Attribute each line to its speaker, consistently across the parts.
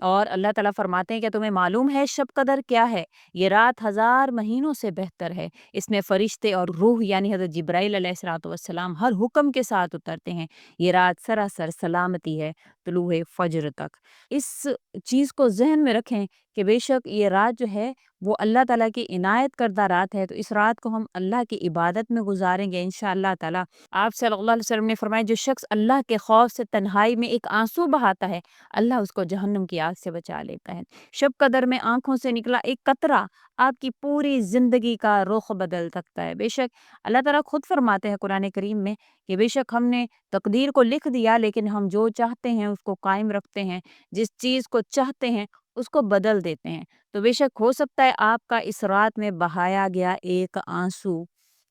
Speaker 1: اور اللہ تعالیٰ فرماتے ہیں کہ تمہیں معلوم ہے شب قدر کیا ہے؟ یہ رات 1000 مہینوں سے بہتر ہے۔ اس میں فرشتے اور روح یعنی حضرت جبرائیل علیہ الصلوۃ والسلام ہر حکم کے ساتھ اترتے ہیں۔ یہ رات سراسر سلامتی ہے طلوع فجر تک۔ اس چیز کو ذہن میں رکھیں کہ بے شک یہ رات جو ہے وہ اللہ تعالیٰ کی عنایت کردہ رات ہے، تو اس رات کو ہم اللہ کی عبادت میں گزاریں گے انشاءاللہ تعالیٰ۔ آپ صلی اللہ علیہ وسلم نے فرمایا جو شخص اللہ کے خوف سے تنہائی میں ایک آنسو بہاتا ہے، اللہ اس کو جہنم کی آگ سے بچا لیتا ہے۔ شب قدر میں آنکھوں سے نکلا ایک قطرہ آپ کی پوری زندگی کا رخ بدل سکتا ہے۔ بے شک اللہ تعالیٰ خود فرماتے ہیں قرآن کریم میں کہ بے شک ہم نے تقدیر کو لکھ دیا، لیکن ہم جو چاہتے ہیں اس کو قائم رکھتے ہیں، جس چیز کو چاہتے ہیں اس کو بدل دیتے ہیں۔ تو بے شک ہو سکتا ہے آپ کا اس رات میں بہایا گیا ایک آنسو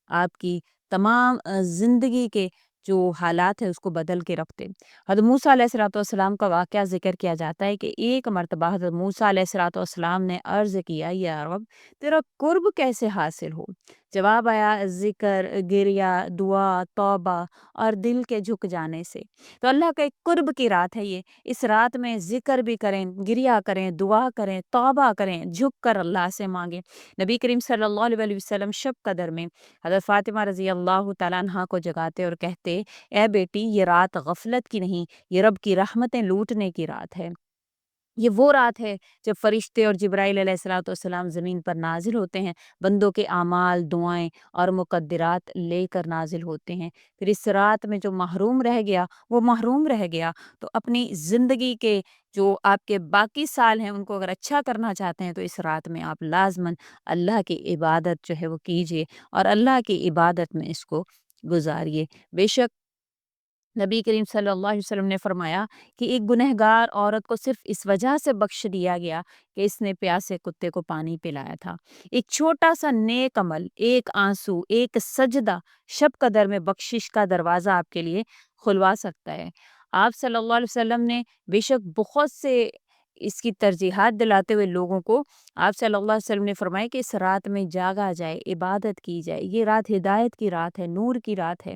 Speaker 1: آپ کی تمام زندگی کے جو حالات ہے اس کو بدل کے رکھ دے۔ حضرت موسیٰ علیہ الصلوۃ والسلام کا واقعہ ذکر کیا جاتا ہے کہ ایک مرتبہ حضرت موسیٰ علیہ الصلوۃ والسلام نے عرض کیا یا رب تیرا قرب کیسے حاصل ہو؟ جواب آیا ذکر، گریہ، دعا، توبہ اور دل کے جھک جانے سے۔ تو اللہ کا ایک قرب کی رات ہے یہ۔ اس رات میں ذکر بھی کریں، گریہ کریں، دعا کریں، توبہ کریں، جھک کر اللہ سے مانگیں۔ نبی کریم صلی اللہ علیہ وسلم شب قدر میں حضرت فاطمہ رضی اللہ تعالیٰ عنہا کو جگاتے اور کہتے اے بیٹی یہ رات غفلت کی نہیں، یہ رب کی رحمتیں لوٹنے کی رات ہے۔ یہ وہ رات ہے جب فرشتے اور جبرائیل علیہ الصلوۃ والسلام زمین پر نازل ہوتے ہیں، بندوں کے اعمال، دعائیں اور مقدرات لے کر نازل ہوتے ہیں۔ پھر اس رات میں جو محروم رہ گیا وہ محروم رہ گیا۔ تو اپنی زندگی کے جو آپ کے باقی سال ہیں ان کو اگر اچھا کرنا چاہتے ہیں تو اس رات میں آپ لازماً اللہ کی عبادت جو ہے وہ کیجیے اور اللہ کی عبادت میں اس کو گزاریے۔ بے شک نبی کریم صلی اللہ علیہ وسلم نے فرمایا کہ ایک گنہگار عورت کو صرف اس وجہ سے بخش دیا گیا کہ اس نے پیاسے کتے کو پانی پلایا تھا۔ ایک چھوٹا سا نیک عمل، ایک آنسو، ایک سجدہ شب قدر میں بخشش کا دروازہ آپ کے لیے کھلوا سکتا ہے۔ آپ صلی اللہ علیہ وسلم نے بے شک بہت سے اس کی ترجیحات دلاتے ہوئے لوگوں کو آپ صلی اللہ علیہ وسلم نے فرمایا کہ اس رات میں جاگا جائے، عبادت کی جائے۔ یہ رات ہدایت کی رات ہے، نور کی رات ہے۔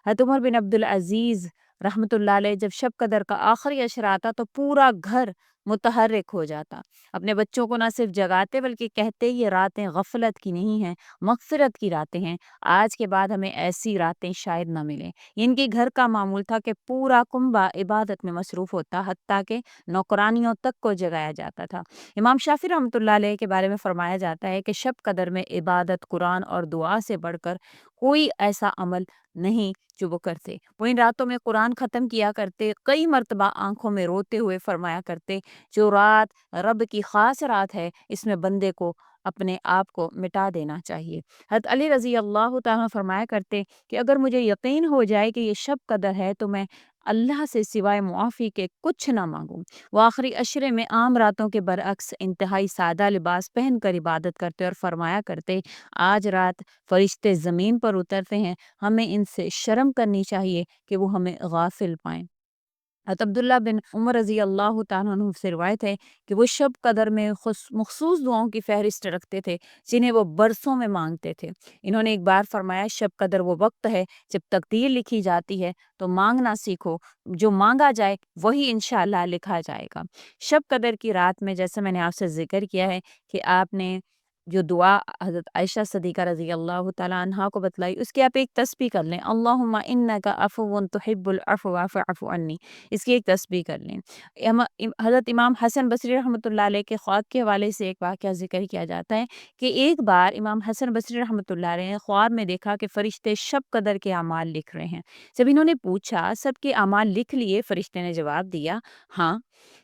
Speaker 1: حضرت عمر بن عبدالعزیز رحمۃ اللہ علیہ جب شب قدر کا آخری عشر آتا تو پورا گھر متحرک ہو جاتا، اپنے بچوں کو نہ صرف جگاتے بلکہ کہتے یہ راتیں غفلت کی نہیں ہیں، مغفرت کی راتیں ہیں، آج کے بعد ہمیں ایسی راتیں شاید نہ ملیں۔ ان کے گھر کا معمول تھا کہ پورا کنبہ عبادت میں مصروف ہوتا، حتیٰ کہ نوکرانیوں تک کو جگایا جاتا تھا۔ امام شافعی رحمۃ اللہ علیہ کے بارے میں فرمایا جاتا ہے کہ شب قدر میں عبادت، قرآن اور دعا سے بڑھ کر کوئی ایسا عمل نہیں جو وہ کرتے۔ وہ ان راتوں میں قرآن ختم کیا کرتے، کئی مرتبہ آنکھوں میں روتے ہوئے فرمایا کرتے جو رات رب کی خاص رات ہے، اس میں بندے کو اپنے آپ کو مٹا دینا چاہیے۔ حضرت علی رضی اللہ تعالیٰ فرمایا کرتے کہ اگر مجھے یقین ہو جائے کہ یہ شب قدر ہے تو میں اللہ سے سوائے معافی کے کچھ نہ مانگوں۔ وہ آخری عشرے میں عام راتوں کے برعکس انتہائی سادہ لباس پہن کر عبادت کرتے اور فرمایا کرتے آج رات فرشتے زمین پر اترتے ہیں، ہمیں ان سے شرم کرنی چاہیے کہ وہ ہمیں غافل پائیں۔ حضرت عبداللہ بن عمر رضی اللہ تعالیٰ عنہ سے روایت ہے کہ وہ شب قدر میں مخصوص دعاؤں کی فہرست رکھتے تھے جنہیں وہ برسوں میں مانگتے تھے۔ انہوں نے ایک بار فرمایا شب قدر وہ وقت ہے جب تقدیر لکھی جاتی ہے، تو مانگنا سیکھو، جو مانگا جائے وہی انشاءاللہ لکھا جائے گا۔ شب قدر کی رات میں جیسے میں نے آپ سے ذکر کیا ہے کہ آپ نے جو دعا حضرت عائشہ صدیقہ رضی اللہ تعالیٰ عنہا کو بتلائی، اس کی آپ ایک تسبیح کر لیں، اللہم انک عفو تحب العفو فاعف عنی، اس کی ایک تسبیح کر لیں۔ حضرت امام حسن بصری رحمۃ اللہ علیہ کے خواب کے حوالے سے ایک واقعہ ذکر کیا جاتا ہے کہ ایک بار امام حسن بصری رحمۃ اللہ علیہ نے خواب میں دیکھا کہ فرشتے شب قدر کے اعمال لکھ رہے ہیں۔ جب انہوں نے پوچھا سب کے اعمال لکھ لیے؟ فرشتے نے جواب دیا ہاں،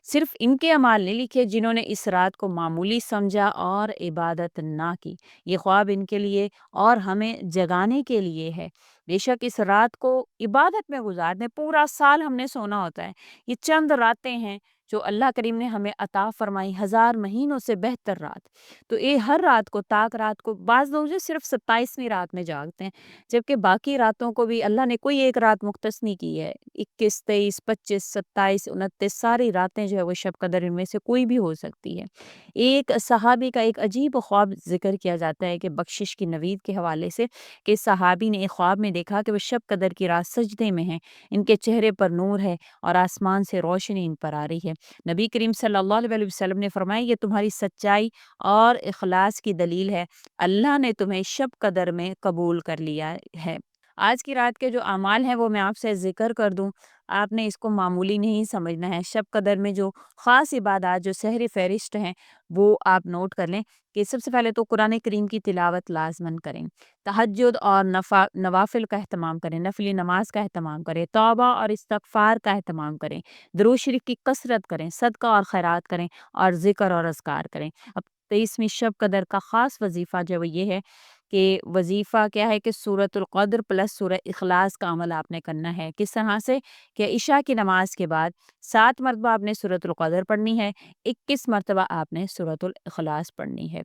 Speaker 1: صرف ان کے اعمال نہیں لکھے جنہوں نے اس رات کو معمولی سمجھا اور عبادت نہ کی۔ یہ خواب ان کے لیے اور ہمیں جگانے کے لیے ہے۔ بے شک اس رات کو عبادت میں گزار دیں، پورا سال ہم نے سونا ہوتا ہے، یہ چند راتیں ہیں جو اللہ کریم نے ہمیں عطا فرمائی، 1000 مہینوں سے بہتر رات۔ تو یہ ہر رات کو تاک رات کو بعض لوگ جو صرف 27ویں رات میں جاگتے ہیں، جبکہ باقی راتوں کو بھی اللہ نے کوئی ایک رات مختص نہیں کی ہے۔ 21، 23، 25، 27، 29 ساری راتیں جو ہے وہ شب قدر ان میں سے کوئی بھی ہو سکتی ہے۔ ایک صحابی کا ایک عجیب خواب ذکر کیا جاتا ہے کہ بخشش کی نوید کے حوالے سے کہ صحابی نے ایک خواب میں دیکھا کہ وہ شب قدر کی رات سجدے میں ہیں، ان کے چہرے پر نور ہے اور آسمان سے روشنی ان پر آ رہی ہے۔ ہے۔ نبی کریم صلی اللہ علیہ وسلم نے فرمایا یہ تمہاری سچائی اور اخلاص کی دلیل ہے، اللہ نے تمہیں شب قدر میں قبول کر لیا ہے۔ آج کی رات کے جو اعمال ہیں وہ میں آپ سے ذکر کر دوں، آپ نے اس کو معمولی نہیں سمجھنا ہے۔ شب قدر میں جو خاص عبادات جو سحری فہرست ہیں وہ آپ نوٹ کر لیں کہ سب سے پہلے تو قرآن کریم کی تلاوت لازماً کریں، تہجد اور نوافل کا اہتمام کریں، نفلی نماز کا اہتمام کریں، توبہ اور استغفار کا اہتمام کریں، درود شریف کی کثرت کریں، صدقہ اور خیرات کریں اور ذکر اور اذکار کریں۔ اب 23ویں شب قدر کا خاص وظیفہ جو وہ یہ ہے کہ وظیفہ کیا ہے کہ سورۃ القدر پلس سورہ اخلاص کا عمل آپ نے کرنا ہے۔ کس طرح سے کہ عشاء کی نماز کے بعد 7 مرتبہ آپ نے سورۃ القدر پڑھنی ہے، 21 مرتبہ آپ نے سورۃ الاخلاص پڑھنی ہے۔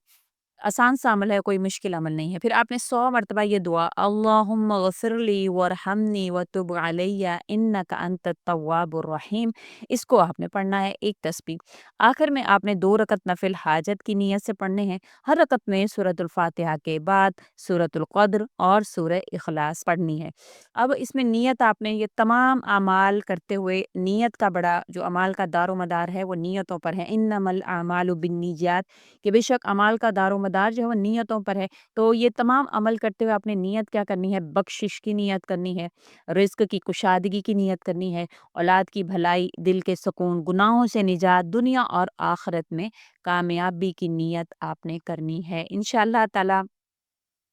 Speaker 1: آسان سا عمل ہے، کوئی مشکل عمل نہیں ہے۔ پھر آپ نے 100 مرتبہ یہ دعا اللہم اغفر لی وارحمنی وتب علی انک انت التواب الرحیم، اس کو آپ نے پڑھنا ہے ایک تسبیح۔ آخر میں آپ نے 2 رکعت نفل حاجت کی نیت سے پڑھنے ہیں، ہر رکعت میں سورۃ الفاتحہ کے بعد سورۃ القدر اور سورہ اخلاص پڑھنی ہے۔ اب اس میں نیت آپ نے یہ تمام اعمال کرتے ہوئے نیت کا بڑا جو اعمال کا دار و مدار ہے وہ نیتوں پر ہے، انما الاعمال بالنیات، کہ بے شک اعمال کا دار و مدار جو ہے وہ نیتوں پر ہے۔ تو یہ تمام عمل کرتے ہوئے آپ نے نیت کیا کرنی ہے؟ بخشش کی نیت کرنی ہے، رزق کی کشادگی کی نیت کرنی ہے، اولاد کی بھلائی، دل کے سکون، گناہوں سے نجات، دنیا اور آخرت میں کامیابی کی نیت آپ نے کرنی ہے انشاءاللہ تعالی۔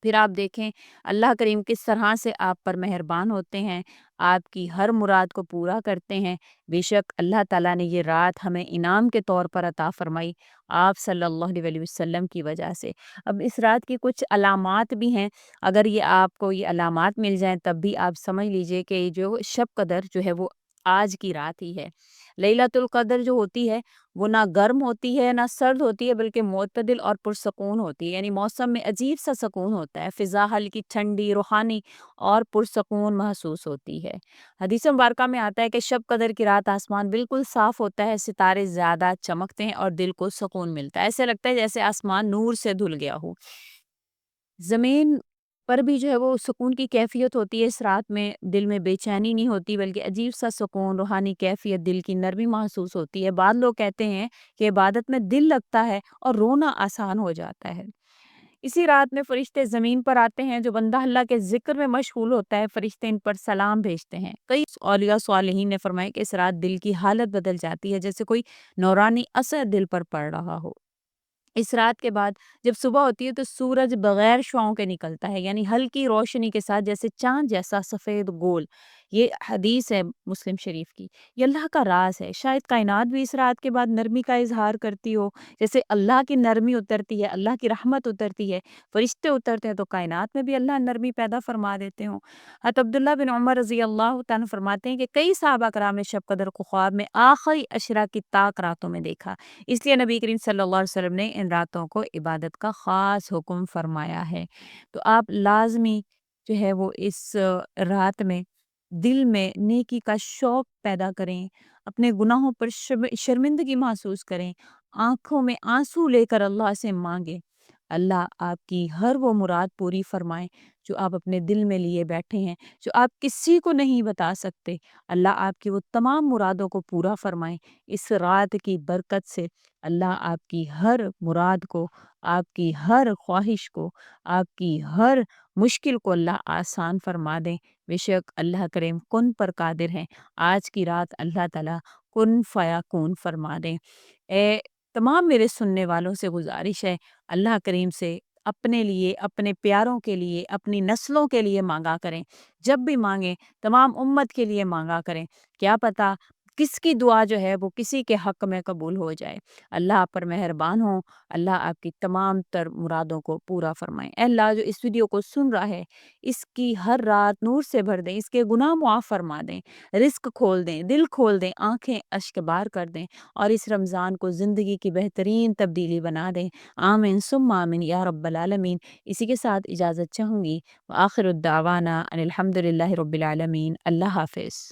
Speaker 1: پھر آپ دیکھیں اللہ کریم کس طرح سے آپ پر مہربان ہوتے ہیں، آپ کی ہر مراد کو پورا کرتے ہیں۔ بے شک اللہ تعالیٰ نے یہ رات ہمیں انعام کے طور پر عطا فرمائی آپ صلی اللہ علیہ وسلم کی وجہ سے۔ اب اس رات کی کچھ علامات بھی ہیں، اگر یہ آپ کو یہ علامات مل جائیں تب بھی آپ سمجھ لیجئے کہ یہ جو شب قدر جو ہے وہ آج کی رات ہی ہے۔ لیلۃ القدر جو ہوتی ہے وہ نہ گرم ہوتی ہے نہ سرد ہوتی ہے، بلکہ معتدل اور پرسکون ہوتی ہے، یعنی موسم میں عجیب سا سکون ہوتا ہے، فضا ہلکی ٹھنڈی، روحانی اور پرسکون محسوس ہوتی ہے۔ حدیث مبارکہ میں آتا ہے کہ شب قدر کی رات آسمان بالکل صاف ہوتا ہے، ستارے زیادہ چمکتے ہیں اور دل کو سکون ملتا ہے، ایسے لگتا ہے جیسے آسمان نور سے دھل گیا ہو۔ زمین پر بھی جو ہے وہ سکون کی کیفیت ہوتی ہے اس رات میں، دل میں بے چینی نہیں ہوتی بلکہ عجیب سا سکون، روحانی کیفیت، دل کی نرمی محسوس ہوتی ہے۔ بعض لوگ کہتے ہیں کہ عبادت میں دل لگتا ہے اور رونا آسان ہو جاتا ہے۔ اسی رات میں فرشتے زمین پر آتے ہیں، جو بندہ اللہ کے ذکر میں مشغول ہوتا ہے فرشتے ان پر سلام بھیجتے ہیں۔ کئی اولیاء صالحین نے فرمایا کہ اس رات دل کی حالت بدل جاتی ہے، جیسے کوئی نورانی اثر دل پر پڑ رہا ہو۔ اس رات کے بعد جب صبح ہوتی ہے تو سورج بغیر شعاؤں کے نکلتا ہے، یعنی ہلکی روشنی کے ساتھ جیسے چاند جیسا سفید گول۔ یہ حدیث ہے مسلم شریف کی، یہ اللہ کا راز ہے۔ شاید کائنات بھی اس رات کے بعد نرمی کا اظہار کرتی ہو، جیسے اللہ کی نرمی اترتی ہے، اللہ کی رحمت اترتی ہے، فرشتے اترتے ہیں تو کائنات میں بھی اللہ نرمی پیدا فرما دیتے ہوں۔ حضرت عبداللہ بن عمر رضی اللہ تعالیٰ فرماتے ہیں کہ کئی صحابہ کرام نے شب قدر کو خواب میں آخری عشرہ کی طاق راتوں میں دیکھا، اس لیے نبی کریم صلی اللہ علیہ وسلم نے ان راتوں کو عبادت کا خاص حکم فرمایا ہے۔ تو آپ لازمی جو ہے وہ اس رات میں دل میں نیکی کا شوق پیدا کریں، اپنے گناہوں پر شرمندگی محسوس کریں، آنکھوں میں آنسو لے کر اللہ سے مانگیں، اللہ آپ کی ہر وہ مراد پوری فرمائیں جو آپ اپنے دل میں لیے بیٹھے ہیں، جو آپ کسی کو نہیں بتا سکتے، اللہ آپ کی وہ تمام مرادوں کو پورا فرمائیں۔ اس رات کی برکت سے اللہ آپ کی ہر مراد کو، آپ کی ہر خواہش کو، آپ کی ہر مشکل کو اللہ آسان فرما دیں۔ بے شک اللہ کریم کن پر قادر ہیں، آج کی رات اللہ تعالیٰ کن فیکون فرما دیں۔ اے تمام میرے سننے والوں سے گزارش ہے، اللہ کریم سے اپنے لیے، اپنے پیاروں کے لیے، اپنی نسلوں کے لیے مانگا کریں، جب بھی مانگیں تمام امت کے لیے مانگا کریں، کیا پتہ کس کی دعا جو ہے وہ کسی کے حق میں قبول ہو جائے۔ اللہ آپ پر مہربان ہوں، اللہ آپ کی تمام تر مرادوں کو پورا فرمائیں۔ اے اللہ جو اس ویڈیو کو سن رہا ہے اس کی ہر رات نور سے بھر دیں، اس کے گناہ معاف فرما دیں، رزق کھول دیں، دل کھول دیں، آنکھیں اشک بار کر دیں اور اس رمضان کو زندگی کی بہترین تبدیلی بنا دیں۔ آمین ثم آمین یا رب العالمین۔ اسی کے ساتھ اجازت چاہوں گی، وآخر الدعوانا ان الحمد للہ رب العالمین۔ اللہ حافظ۔